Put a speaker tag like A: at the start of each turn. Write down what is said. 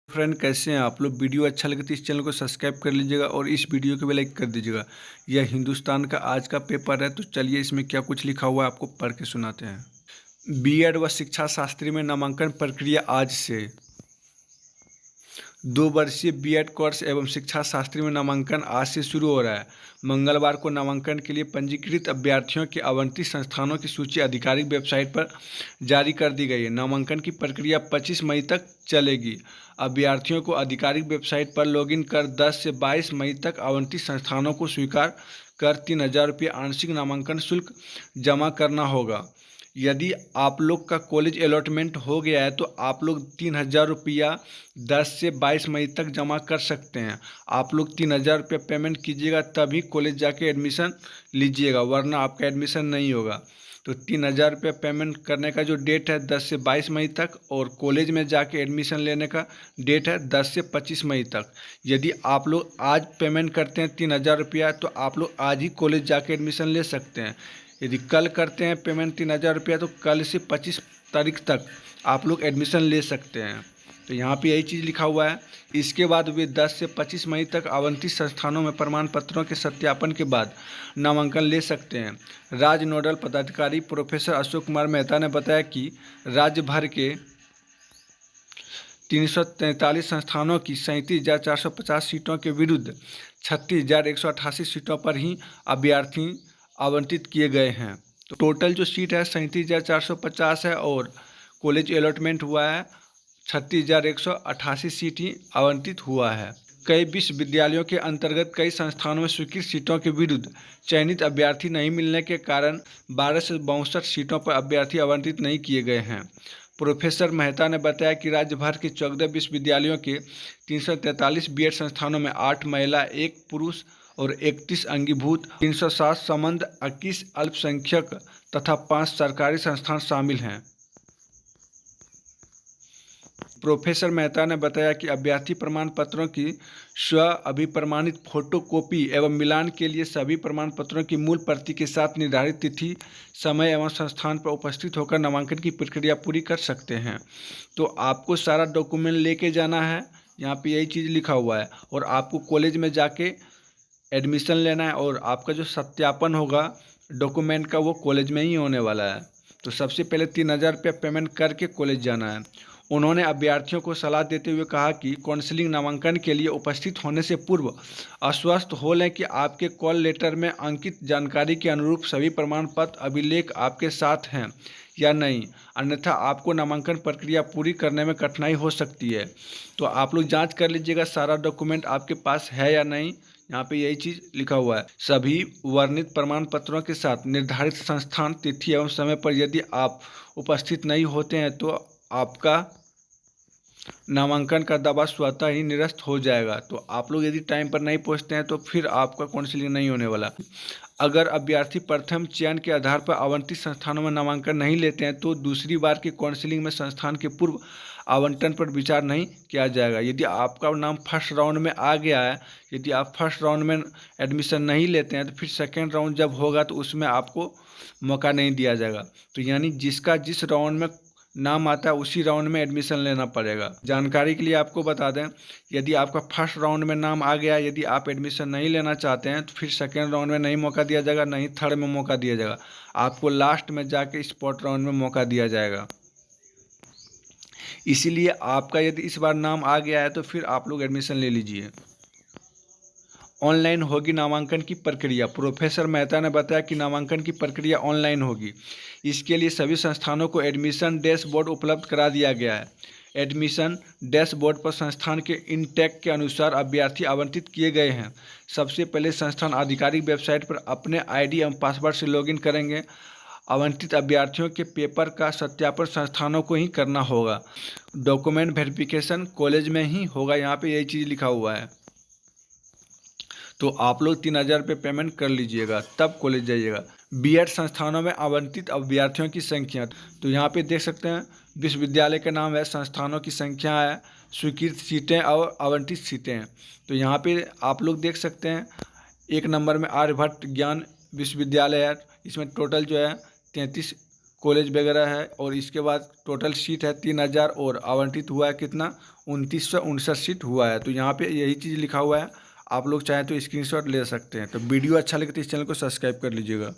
A: Friend, कैसे हैं आप लोग। वीडियो अच्छा लगे तो इस चैनल को सब्सक्राइब कर लीजिएगा और इस वीडियो को भी लाइक कर दीजिएगा। यह हिंदुस्तान का आज का पेपर है, तो चलिए इसमें क्या कुछ लिखा हुआ है आपको पढ़ के सुनाते हैं। बीएड व शिक्षा शास्त्री में नामांकन प्रक्रिया आज से। 2 वर्षीय बीएड कोर्स एवं शिक्षा शास्त्री में नामांकन आज से शुरू हो रहा है। मंगलवार को नामांकन के लिए पंजीकृत अभ्यर्थियों के आवंटित संस्थानों की सूची आधिकारिक वेबसाइट पर जारी कर दी गई है। नामांकन की प्रक्रिया 25 मई तक चलेगी। अभ्यर्थियों को आधिकारिक वेबसाइट पर लॉगिन कर 10 से 22 मई तक आवंटित संस्थानों को स्वीकार कर 3000 रुपये आंशिक नामांकन शुल्क जमा करना होगा। यदि आप लोग का कॉलेज अलॉटमेंट हो गया है तो आप लोग 3000 रुपया 10 से 22 मई तक जमा कर सकते हैं। आप लोग 3000 रुपये पेमेंट कीजिएगा तभी कॉलेज जाके एडमिशन लीजिएगा, वरना आपका एडमिशन नहीं होगा। तो 3000 रुपये पेमेंट करने का जो डेट है 10 से 22 मई तक, और कॉलेज में जाके एडमिशन लेने का डेट है 10 से 25 मई तक। यदि आप लोग आज पेमेंट करते हैं 3000 रुपया तो आप लोग आज ही कॉलेज जाके एडमिशन ले सकते हैं। यदि कल करते हैं पेमेंट 3000 रुपया तो कल से 25 तारीख तक आप लोग एडमिशन ले सकते हैं। तो यहाँ पे यही चीज़ लिखा हुआ है। इसके बाद वे 10 से 25 मई तक आवंटित संस्थानों में प्रमाण पत्रों के सत्यापन के बाद नामांकन ले सकते हैं। राज्य नोडल पदाधिकारी प्रोफेसर अशोक कुमार मेहता ने बताया कि राज्य भर के 343 संस्थानों की 37,450 सीटों के विरुद्ध 36,188 सीटों पर ही अभ्यर्थी आवंटित किए गए हैं। तो टोटल जो सीट है 37,450 है और कॉलेज अलॉटमेंट हुआ है 36,188 सीट ही आवंटित हुआ है। कई विश्वविद्यालयों के अंतर्गत कई संस्थानों में स्वीकृत सीटों के विरुद्ध चयनित अभ्यर्थी नहीं मिलने के कारण 12 से 62 सीटों पर अभ्यर्थी आवंटित नहीं किए गए हैं। प्रोफेसर मेहता ने बताया कि राज्य भर के 14 विश्वविद्यालयों के 343 बीएड संस्थानों में 8 महिला, 1 पुरुष और 31 अंगीभूत, 307 संबंध, 21 अल्पसंख्यक तथा 5 सरकारी संस्थान शामिल हैं। प्रोफेसर मेहता ने बताया कि अभ्यर्थी प्रमाण पत्रों की स्व अभिप्रमाणित फोटोकॉपी एवं मिलान के लिए सभी प्रमाण पत्रों की मूल प्रति के साथ निर्धारित तिथि, समय एवं संस्थान पर उपस्थित होकर नामांकन की प्रक्रिया पूरी कर सकते हैं। तो आपको सारा डॉक्यूमेंट लेके जाना है, यहाँ पे यही चीज़ लिखा हुआ है, और आपको कॉलेज में जाके एडमिशन लेना है और आपका जो सत्यापन होगा डॉक्यूमेंट का वो कॉलेज में ही होने वाला है। तो सबसे पहले 3000 रुपये पेमेंट करके कॉलेज जाना है। उन्होंने अभ्यर्थियों को सलाह देते हुए कहा कि काउंसलिंग नामांकन के लिए उपस्थित होने से पूर्व आश्वस्त हो लें कि आपके कॉल लेटर में अंकित जानकारी के अनुरूप सभी प्रमाण पत्र अभिलेख आपके साथ हैं या नहीं, अन्यथा आपको नामांकन प्रक्रिया पूरी करने में कठिनाई हो सकती है। तो आप लोग जांच कर लीजिएगा सारा डॉक्यूमेंट आपके पास है या नहीं। यहाँ पे यही चीज़ लिखा हुआ है। सभी वर्णित प्रमाण पत्रों के साथ निर्धारित संस्थान, तिथि एवं समय पर यदि आप उपस्थित नहीं होते हैं तो आपका नामांकन का दावा स्वतः ही निरस्त हो जाएगा। तो आप लोग यदि टाइम पर नहीं पहुंचते हैं तो फिर आपका काउंसलिंग नहीं होने वाला। अगर अभ्यर्थी प्रथम चयन के आधार पर आवंटित संस्थानों में नामांकन नहीं लेते हैं तो दूसरी बार की काउंसलिंग में संस्थान के पूर्व आवंटन पर विचार नहीं किया जाएगा। यदि आपका नाम फर्स्ट राउंड में आ गया है, यदि आप फर्स्ट राउंड में एडमिशन नहीं लेते हैं तो फिर सेकेंड राउंड जब होगा तो उसमें आपको मौका नहीं दिया जाएगा। तो यानी जिसका जिस राउंड में नाम आता है उसी राउंड में एडमिशन लेना पड़ेगा। जानकारी के लिए आपको बता दें, यदि आपका फर्स्ट राउंड में नाम आ गया, यदि आप एडमिशन नहीं लेना चाहते हैं तो फिर सेकेंड राउंड में नहीं मौका दिया जाएगा, नहीं थर्ड में मौका दिया जाएगा। आपको लास्ट में जाके स्पॉट राउंड में मौका दिया जाएगा। इसीलिए आपका यदि इस बार नाम आ गया है तो फिर आप लोग एडमिशन ले लीजिए। ऑनलाइन होगी नामांकन की प्रक्रिया। प्रोफेसर मेहता ने बताया कि नामांकन की प्रक्रिया ऑनलाइन होगी। इसके लिए सभी संस्थानों को एडमिशन डैशबोर्ड उपलब्ध करा दिया गया है। एडमिशन डैशबोर्ड पर संस्थान के इनटेक के अनुसार अभ्यर्थी आवंटित किए गए हैं। सबसे पहले संस्थान आधिकारिक वेबसाइट पर अपने आईडी एवं पासवर्ड से लॉगिन करेंगे। आवंटित अभ्यर्थियों के पेपर का सत्यापन संस्थानों को ही करना होगा। डॉक्यूमेंट वेरिफिकेशन कॉलेज में ही होगा। यहाँ पे यही चीज़ लिखा हुआ है। तो आप लोग 3000 रुपये पेमेंट कर लीजिएगा तब कॉलेज जाइएगा। बीएड संस्थानों में आवंटित अभ्यर्थियों की संख्या, तो यहाँ पे देख सकते हैं विश्वविद्यालय का नाम है, संस्थानों की संख्या है, स्वीकृत सीटें और आवंटित सीटें हैं। तो यहाँ पे आप लोग देख सकते हैं 1 नंबर में आर्यभट्ट ज्ञान विश्वविद्यालय है। इसमें टोटल जो है 33 कॉलेज वगैरह है और इसके बाद टोटल सीट है 3000 और आवंटित हुआ है कितना 2959 सीट हुआ है। तो यहाँ पे यही चीज़ लिखा हुआ है, आप लोग चाहें तो स्क्रीनशॉट ले सकते हैं। तो वीडियो अच्छा लगे तो इस चैनल को सब्सक्राइब कर लीजिएगा।